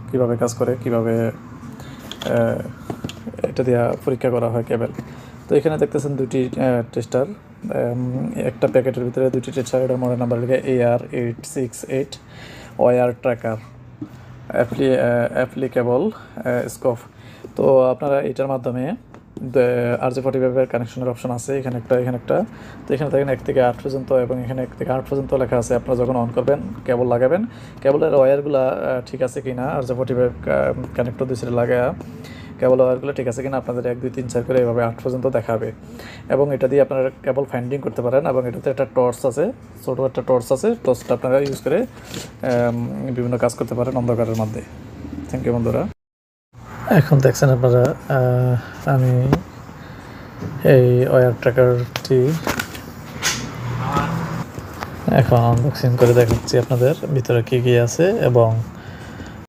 কিভাবে কাজ করে, কিভাবে এটা দিয়ে পরীক্ষা করা হয় কেবল। তো এখানে দেখতেছেন দুটি টেস্টার, একটা প্যাকেটের ভিতরে দুটি টেস্টার। এটার মডেল নাম্বার লিখে AR868 war tracker applicable scope. তো আপনারা এটার মাধ্যমে RJ45 কানেকশনের অপশন আছে, এখানে একটা। তো এখানে দেখেন 1 থেকে 8 পর্যন্ত, এবং এখানে 1 থেকে 8 পর্যন্ত লেখা আছে। আপনারা যখন অন করবেন, কেবল লাগাবেন, কেবলের ওয়্যারগুলো ঠিক আছে কি না, RJ45 কানেক্টর দুই সাইডে লাগা কেবল ওয়্যারগুলো ঠিক আছে কিনা আপনাদের 1 2 3 4 করে এভাবে 8 পর্যন্ত দেখাবে। এবং এটা দিয়ে আপনারা কেবল ফাইন্ডিং করতে পারেন। এবং এটাতে একটা টর্চ আছে, ছোটো একটা টর্চ আছে। টর্চটা আপনারা ইউজ করে বিভিন্ন কাজ করতে পারেন অন্ধকারের মধ্যে। থ্যাংক ইউ বন্ধুরা। এখন দেখছেন আপনারা, আমি এই ওয়্যার ট্র্যাকারটি এখন আনবক্সিং করে দেখাচ্ছি আপনাদের ভিতরে কী কী আছে এবং